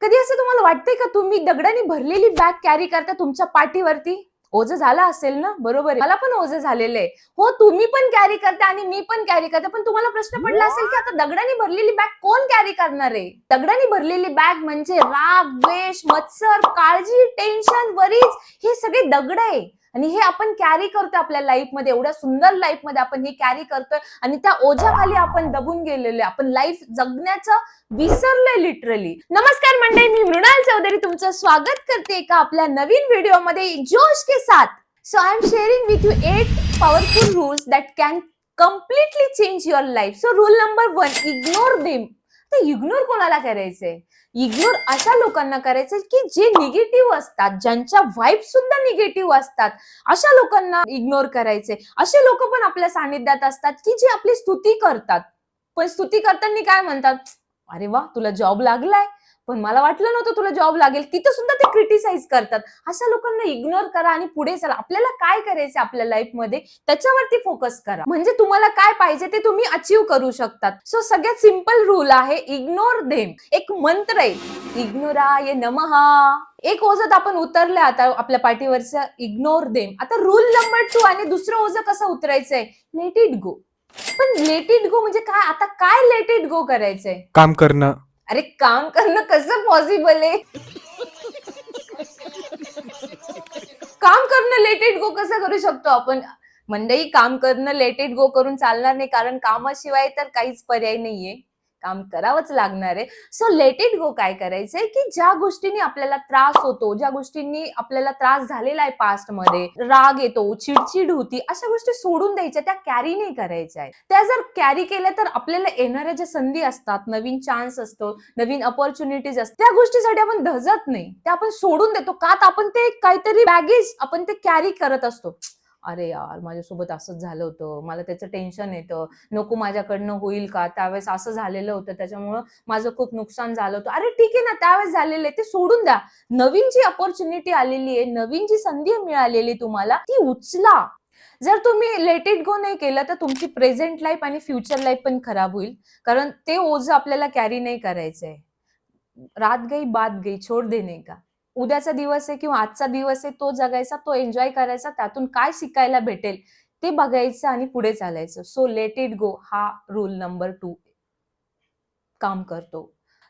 कधी असं तुम्हाला वाटतंय का तुम्ही दगडाने भरलेली बॅग कॅरी करता तुमच्या पाठीवरती? ओझं झालं असेल ना? बरोबर आहे. मला पण ओझं झालेलं आहे. हो, तुम्ही पण कॅरी करता आणि मी पण कॅरी करते. पण तुम्हाला प्रश्न पडला असेल की आता दगडाने भरलेली बॅग कोण कॅरी करणार आहे? दगडाने भरलेली बॅग म्हणजे राग, द्वेष, मत्सर, काळजी, टेन्शन, वरीज हे सगळे दगड आहे. आणि हे आपण कॅरी करतोय आपल्या लाईफमध्ये. एवढ्या सुंदर लाईफमध्ये आपण हे कॅरी करतोय आणि त्या ओझ्याखाली आपण दबून गेलेलो आहे. आपण लाईफ जगण्याचं विसरलोय लिटरली. नमस्कार मंडळी, मी मृणाल चौधरी तुमचं स्वागत करते एका आपल्या नवीन व्हिडिओमध्ये जोश के साथ. So I am sharing with you 8 powerful rules that can completely change your life. So rule number 1, ignore them. तर इग्नोर कोणाला करायचंय? इग्नोर अशा लोकांना करायचंय की जे निगेटिव्ह असतात, ज्यांच्या वाईब सुद्धा निगेटिव्ह असतात, अशा लोकांना इग्नोर करायचे. असे लोक पण आपल्या सानिध्यात असतात की जे आपली स्तुती करतात, पण स्तुती करताना काय म्हणतात, अरे वा तुला जॉब लागलाय, पण मला वाटलं नव्हतं तुला जॉब लागेल. तिथं सुद्धा ते क्रिटिसाइज करतात. अशा लोकांना इग्नोर करा आणि पुढे चला. आपल्याला काय करायचं आपल्या लाईफ मध्ये त्याच्यावरती फोकस करा, म्हणजे तुम्हाला काय पाहिजे ते तुम्ही अचीव करू शकतात. सो सगळ्यात सिंपल रूल आहे, इग्नोर देम. एक मंत्र आहे, इग्नोराय नमः. एक ओझं आपण उतरलं आता आपल्या पाठीवरचं, इग्नोर देम. आता रूल नंबर 2 आणि दुसरं ओझं कसं उतरायचंय, लेट इट गो. पण लेट इट गो म्हणजे काय? आता काय लेट इट गो करायचंय? काम करणं. अरे काम करणं कसं पॉसिबल आहे? काम करणं लेट इट गो कसं करू शकतो आपण? मंडळी, काम करणं लेट इट गो करून चालणार नाही, कारण कामाशिवाय तर काहीच पर्याय नाहीये. काम करावंच लागणार आहे. सो लेट इट गो काय करायचंय की ज्या गोष्टींनी आपल्याला त्रास होतो, ज्या गोष्टींनी आपल्याला त्रास झालेला आहे पास्टमध्ये, राग येतो, चिडचिड होती, अशा गोष्टी सोडून द्यायच्या, त्या कॅरी नाही करायच्या आहेत. त्या जर कॅरी केल्या तर आपल्याला येणाऱ्या ज्या संधी असतात, नवीन चान्स असतो, नवीन अपॉर्च्युनिटीज असतात, त्या गोष्टीसाठी आपण धजत नाही, त्या आपण सोडून देतो. का? तर आपण ते काहीतरी बॅगेज आपण ते कॅरी करत असतो. अरे यार, माझ्यासोबत असंच झालं होतं, मला त्याचं टेन्शन येतं, नको माझ्याकडनं होईल का, त्यावेळेस असं झालेलं होतं, त्याच्यामुळं माझं खूप नुकसान झालं होतं. अरे ठीक आहे ना, त्यावेळेस झालेलं आहे ते सोडून द्या. नवीन जी अपॉर्च्युनिटी आलेली आहे, नवीन जी संधी मिळालेली तुम्हाला, ती उचला. जर तुम्ही लेट इट गो नाही केलं तर तुमची प्रेझेंट लाईफ आणि फ्युचर लाईफ पण खराब होईल, कारण ते ओझं आपल्याला कॅरी नाही करायचंय. रात गई बात गई, छोड देने का. उद्याचा दिवस आहे किंवा आजचा दिवस आहे, तो जगायचा, तो एन्जॉय करायचा, त्यातून काय शिकायला भेटेल ते बघायचं आणि पुढे चालायचं. सो लेट इट गो हा रूल नंबर 2 काम करतो.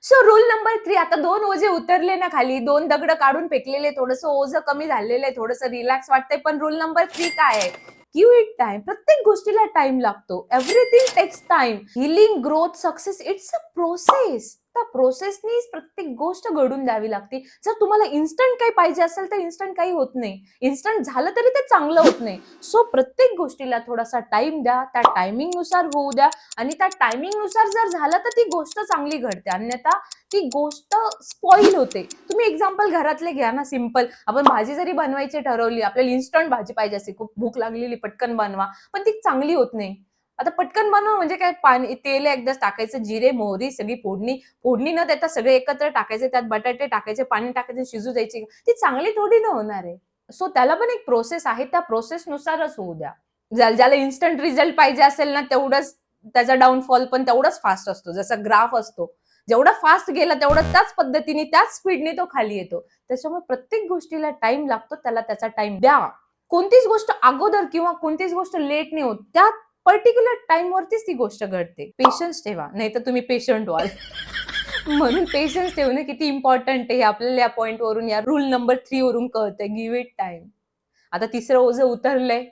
सो रूल नंबर 3, आता 2 ओझे उतरले ना खाली, 2 दगड काढून फेकलेले, थोडंसं ओझं कमी झालेलं आहे, थोडंसं रिलॅक्स वाटतंय. पण रूल नंबर 3 काय आहे? Give it time. प्रत्येक गोष्टीला टाइम लागतो. Everything takes time. Healing, growth, success, it's a process. त्या प्रोसेसनीच प्रत्येक गोष्ट घडून द्यावी लागते. जर तुम्हाला इन्स्टंट काही पाहिजे असेल तर इन्स्टंट काही होत नाही. इन्स्टंट झालं तरी ते चांगलं होत नाही. सो प्रत्येक गोष्टीला थोडासा टाइम द्या, त्या टायमिंगनुसार होऊ द्या आणि त्या टायमिंगनुसार जर झालं तर ती गोष्ट चांगली घडते, अन्यथा ती गोष्ट स्पॉईल होते. तुम्ही एक्झाम्पल घरातले घ्या ना, सिंपल. आपण भाजी जरी बनवायची ठरवली, आपल्याला इन्स्टंट भाजी पाहिजे असते, खूप भूक लागलेली, पटकन बनवा, पण ती चांगली होत नाही. आता पटकन बनवा म्हणजे काय, पाणी तेल एकदाच टाकायचं, जिरे मोहरी सगळी फोडणी न देता सगळे एकत्र टाकायचे, त्यात बटाटे टाकायचे, पाणी टाकायचं, शिजू द्यायची. ती चांगली थोडी न होणार आहे. सो त्याला पण एक प्रोसेस आहे, त्या प्रोसेसनुसारच होऊ द्या. ज्याला इन्स्टंट रिझल्ट पाहिजे असेल ना, तेवढंच त्याचा डाऊनफॉल पण तेवढाच फास्ट असतो. जसा ग्राफ असतो, जेवढा फास्ट गेला तेवढा त्याच पद्धतीने, त्याच स्पीडने तो खाली येतो. त्याच्यामुळे प्रत्येक गोष्टीला टाइम लागतो, त्याला त्याचा टाइम द्या. कोणतीच गोष्ट अगोदर किंवा कोणतीच गोष्ट लेट नाही होत, त्या पर्टिक्युलर टाइम वरतीच ती गोष्ट घडते. पेशन्स ठेवा, नाही तर तुम्ही पेशंट व्हाल. म्हणून पेशन्स ठेवणं किती इम्पॉर्टंट आहे हे आपल्याला या पॉइंट वरून, या रूल नंबर 3 वरून कळतंय. Give it time. आता तिसरं ओझं उतरलंय.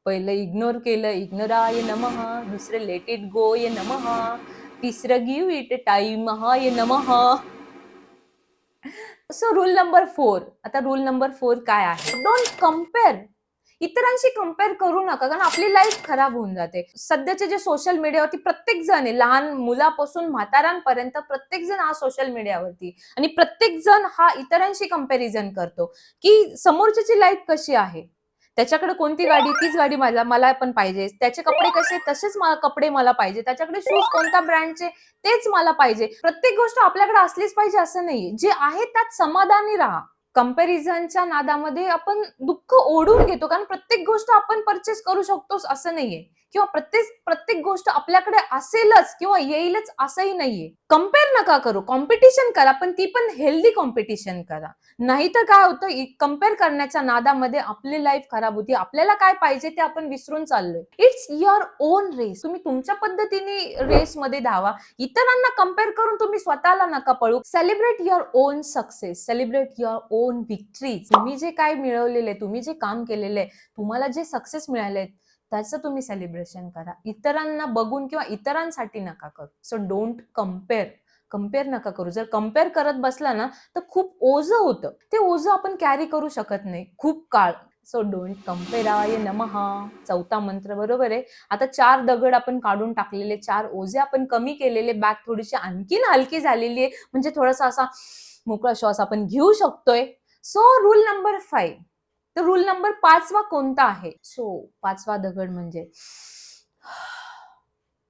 पहिलं इग्नोर केलं, इग्नोराय नमः. दुसरं लेट इट गो ये नमः. तिसरं गिव्ह इट टाइम ये नमः. So rule number 4. आता रूल नंबर 4 काय आहे? Don't compare. इतरांशी कंपेअर करू नका, कारण आपली लाईफ खराब होऊन जाते. सध्याचे जे सोशल मीडियावरती प्रत्येक जण आहे, लहान मुलापासून म्हातारांपर्यंत प्रत्येक जण हा सोशल मीडियावरती, आणि प्रत्येक जण हा इतरांशी कंपॅरिझन करतो की समोरच्याची लाईफ कशी आहे, त्याच्याकडे कोणती गाडी, तीच गाडी मला पण पाहिजे, त्याचे कपडे कसे, तसेच कपडे मला पाहिजे, त्याच्याकडे शूज कोणत्या ब्रँडचे, तेच मला पाहिजे. प्रत्येक गोष्ट आपल्याकडे असलीच पाहिजे असं नाहीये. जे आहे त्यात समाधानी राहा. कंपॅरिझनच्या नादामध्ये आपण दुःख ओढून घेतो, कारण प्रत्येक गोष्ट आपण परचेस करू शकतो असं नाहीये, किंवा प्रत्येक प्रत्येक गोष्ट आपल्याकडे असेलच किंवा येईलच असंही नाहीये. कम्पेअर नका करू, कॉम्पिटिशन करा, पण ती पण हेल्दी कॉम्पिटिशन करा. नाही तर काय होतं, कम्पेअर करण्याच्या नादामध्ये आपली लाईफ खराब होती. आपल्याला काय पाहिजे ते आपण विसरून चाललोय. It's your own race. तुम्ही तुमच्या पद्धतीने रेसमध्ये धावा. इतरांना कम्पेअर करून तुम्ही स्वतःला नका पळू. Celebrate your on success, celebrate your on victories. तुम्ही जे काय मिळवलेले, तुम्ही जे काम केलेले, तुम्हाला जे सक्सेस मिळाले, त्याचं तुम्ही सेलिब्रेशन करा. इतरांना बघून किंवा इतरांसाठी नका करू. So don't compare. कम्पेअर नका करू. जर कम्पेअर करत बसला ना तर खूप ओझं होतं. ते ओझं आपण कॅरी करू शकत नाही खूप काळ. सो डोंट कम्पेअराय नमः. चौथा मंत्र बरोबर आहे. आता 4 दगड आपण काढून टाकलेले, 4 ओझे आपण कमी केलेले, बॅग थोडीशी आणखीन हलकी झालेली आहे, म्हणजे थोडासा असा मोकळा श्वास आपण घेऊ शकतोय. So rule number 5. तर रूल नंबर 5वा कोणता आहे? सो 5वा दगड म्हणजे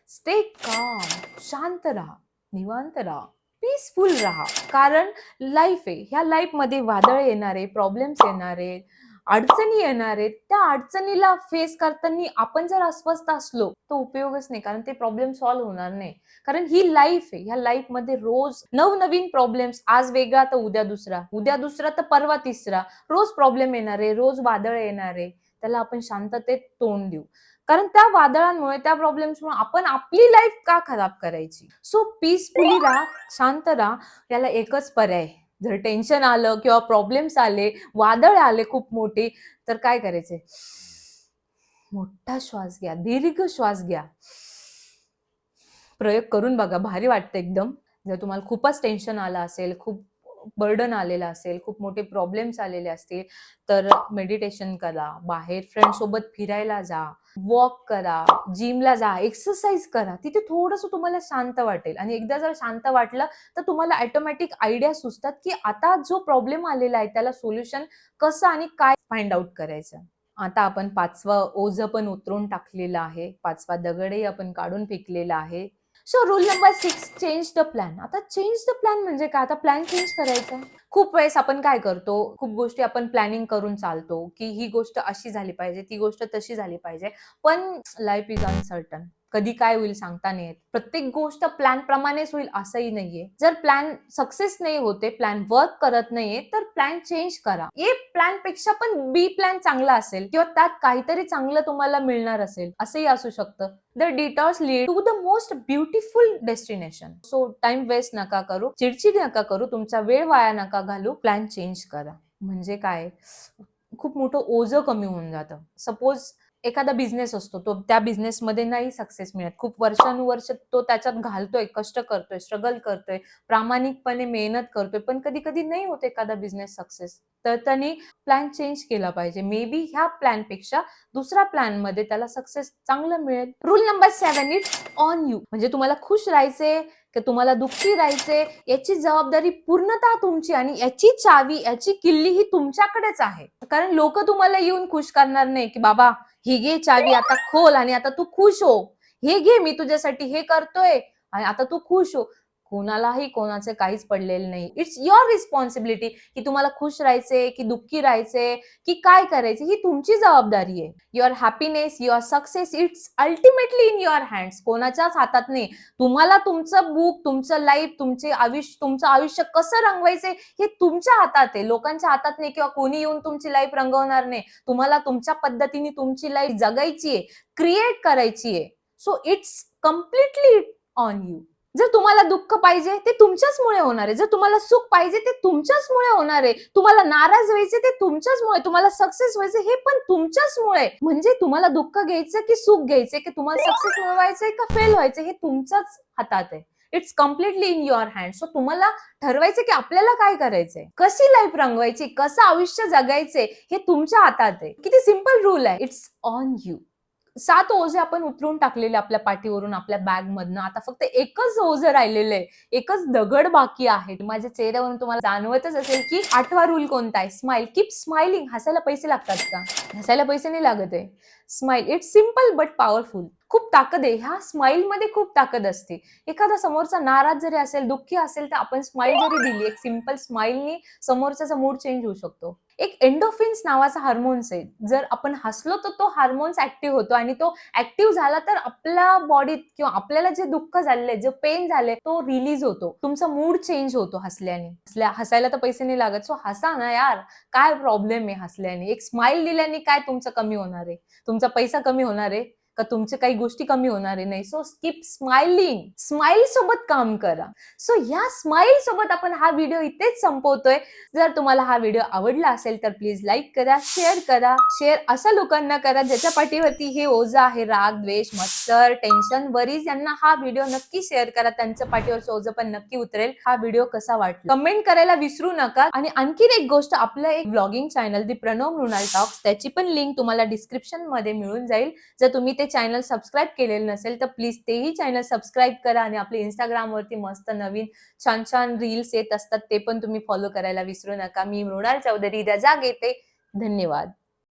स्टे काम. शांत राहा, निवांत राहा, पीसफुल राहा. कारण लाईफ आहे. ह्या लाईफ मध्ये वादळ येणारे, प्रॉब्लेम्स येणारे, अडचणी येणारे. त्या अडचणीला फेस करताना आपण जर अस्वस्थ असलो तर उपयोगच नाही, कारण ते प्रॉब्लेम सॉल्व्ह होणार नाही. कारण ही लाईफ आहे. ह्या लाईफ मध्ये रोज नवनवीन प्रॉब्लेम्स, आज वेगळा तर उद्या दुसरा, उद्या दुसरा तर परवा तिसरा. रोज प्रॉब्लेम येणारे, रोज वादळ येणारे. त्याला आपण शांततेत तोंड देऊ. कारण त्या वादळांमुळे, त्या प्रॉब्लेम्समुळे आपण आपली लाईफ का खराब करायची? सो पीसफुली राहा, शांत राहा. याला एकच पर्याय. जर टेन्शन आलं किंवा प्रॉब्लेम्स आले, वादळ आले खूप मोठे, तर काय करायचंय? मोठा श्वास घ्या, दीर्घ श्वास घ्या. प्रयोग करून बघा, भारी वाटतं एकदम. जर तुम्हाला खूपच टेन्शन आलं असेल, खूप बर्डन आलेलं असेल, खूप मोठे प्रॉब्लेम्स आलेले असतील, तर मेडिटेशन करा, बाहेर फ्रेंड सोबत फिरायला जा, वॉक करा, जिमला जा, एक्सरसाइज करा. तिथे थोडंसं तुम्हाला शांत वाटेल. आणि एकदा जर शांत वाटलं तर तुम्हाला ऑटोमॅटिक आयडिया सुचतात की आता जो प्रॉब्लेम आलेला आहे त्याला सोल्युशन कसं आणि काय फाइंड आउट करायचं. आता आपण 5वं ओझं पण उतरून टाकलेलं आहे. 5वा दगडही आपण काढून फेकलेला आहे. So rule number 6, change the plan. आता चेंज द प्लॅन म्हणजे काय? आता प्लॅन चेंज करायचा. खूप वेळेस आपण काय करतो, खूप गोष्टी आपण प्लॅनिंग करून चालतो, की ही गोष्ट अशी झाली पाहिजे, ती गोष्ट तशी झाली पाहिजे. पण लाईफ इज अनसर्टन. कधी काय होईल सांगता नाही येत. प्रत्येक गोष्ट प्लॅन प्रमाणेच होईल असंही नाहीये. जर प्लॅन सक्सेस नाही होते, प्लॅन वर्क करत नाहीये, तर प्लॅन चेंज करा. ए प्लॅन पेक्षा पण बी प्लॅन चांगला असेल किंवा त्यात काहीतरी चांगलं तुम्हाला मिळणार असेल, असंही असू शकतं. The detours lead to the most beautiful destination. So time waste नका करू, चिडचिड नका करू, तुमचा वेळ वाया नका घालू, प्लॅन चेंज करा. म्हणजे काय, खूप मोठं ओझं कमी होऊन जातं. सपोज एखादा बिझनेस असतो, तो त्या बिझनेसमध्ये नाही सक्सेस मिळत, खूप वर्षानुवर्ष तो त्याच्यात घालतोय, कष्ट करतोय, स्ट्रगल करतोय, प्रामाणिकपणे मेहनत करतोय, पण कधी कधी नाही होत एखादा बिझनेस सक्सेस. तर त्यांनी प्लॅन चेंज केला पाहिजे. मे बी ह्या प्लॅन पेक्षा दुसऱ्या प्लॅन मध्ये त्याला सक्सेस चांगलं मिळेल. Rule number 7, it's on you. म्हणजे तुम्हाला खुश राहायचे की तुम्हाला दुःखी राहायचे, याची जबाबदारी पूर्णतः तुमची, आणि याची चावी, याची किल्ली ही तुमच्याकडेच आहे. कारण लोक तुम्हाला येऊन खुश करणार नाही की बाबा ही घे चावी, आता खोल आणि आता तू खुश हो. हे घे, मी तुझ्यासाठी हे करतोय आणि आता तू खुश हो. कोणालाही कोणाचे काहीच पडलेलं नाही. इट्स युअर रिस्पॉन्सिबिलिटी की तुम्हाला खुश राहायचे की दुःखी राहायचे की काय करायचे, ही तुमची जबाबदारी आहे. Your happiness, your success, it's ultimately in your hands. कोणाच्याच हातात नाही. तुम्हाला तुमचं बुक, तुमचं लाईफ, तुमचं आयुष्य कसं रंगवायचे हे तुमच्या हातात आहे, लोकांच्या हातात नाही. किंवा कोणी येऊन तुमची लाईफ रंगवणार नाही. तुम्हाला तुमच्या पद्धतीने तुमची लाईफ जगायची आहे, क्रिएट करायची आहे. So it's completely on you. जर तुम्हाला दुःख पाहिजे ते तुमच्याचमुळे होणार आहे, जर तुम्हाला सुख पाहिजे ते तुमच्याचमुळे होणार आहे, तुम्हाला नाराज व्हायचे ते तुमच्याचमुळे, तुम्हाला सक्सेस व्हायचे हे पण तुमच्याचमुळे. म्हणजे तुम्हाला दुःख घ्यायचं की सुख घ्यायचे, की तुम्हाला सक्सेस मिळवायचंय का फेल व्हायचं, हे तुमच्याच हातात आहे. It's completely in your hand. So तुम्हाला ठरवायचं की आपल्याला काय करायचंय, कशी लाईफ रंगवायची, कसं आयुष्य जगायचंय, हे तुमच्या हातात आहे. किती सिंपल रूल आहे. It's on you. 7 ओझे आपण उतरून टाकलेले आपल्या पाठीवरून, आपल्या बॅग मधनं. आता फक्त एकच ओझं राहिलेलं आहे, एकच दगड बाकी आहे. माझ्या चेहऱ्यावरून तुम्हाला जाणवतच असेल की 8वा रूल कोणता आहे. Smile, keep smiling. हसायला पैसे लागतात का? हसायला पैसे नाही लागत आहे. Smile, it's simple but powerful. खूप ताकद आहे ह्या स्माइल मध्ये, खूप ताकद असते. एखादा समोरचा नाराज जरी असेल, दुःखी असेल, तर आपण स्माइल जरी दिली, एक सिम्पल स्माइलनी समोरच्याचा मूड चेंज होऊ शकतो. एक एंडोफिन्स नावाचा हार्मोन्स आहे. जर आपण हसलो तर तो हार्मोन्स ऍक्टिव्ह होतो आणि तो ऍक्टिव्ह झाला तर आपल्या बॉडीत किंवा आपल्याला जे दुःख झालंय, जे पेन झालंय तो रिलीज होतो. तुमचा मूड चेंज होतो हसल्याने. हसायला तर पैसे नाही लागत. सो हसा ना यार. काय प्रॉब्लेम आहे हसल्याने? एक स्माइल दिल्याने काय तुमचं कमी होणार आहे? तुमचा पैसा कमी होणार आहे? का तुमच्या काही गोष्टी कमी होणार आहे? नाही. So keep smiling. स्माइल सोबत काम करा. सो ह्या स्माइल सोबत आपण हा व्हिडिओ इथेच संपवतोय. जर तुम्हाला हा व्हिडिओ आवडला असेल तर प्लीज लाईक करा, शेअर करा. शेअर अशा लोकांना करा ज्याच्या पाठीवरती हे ओझं आहे, राग, द्वेष, मत्सर, टेन्शन, वरीज, यांना हा व्हिडिओ नक्की शेअर करा. त्यांचं पाठीवरचं ओझं पण नक्की उतरेल. हा व्हिडिओ कसा वाटला कमेंट करायला विसरू नका. आणि आणखीन एक गोष्ट, आपलं एक ब्लॉगिंग चॅनल दी प्रणव मृणाल टॉक्स, त्याची पण लिंक तुम्हाला डिस्क्रिप्शन मध्ये मिळून जाईल. जर तुम्ही ते चॅनल सबस्क्राईब केलेलं नसेल तर प्लीज तेही चॅनल सबस्क्राईब करा. आणि आपले इंस्टाग्राम वरती मस्त नवीन छान छान रील्स येत असतात, ते पण तुम्ही फॉलो करायला विसरू नका. मी मृणाल चौधरी रजा घेते. धन्यवाद.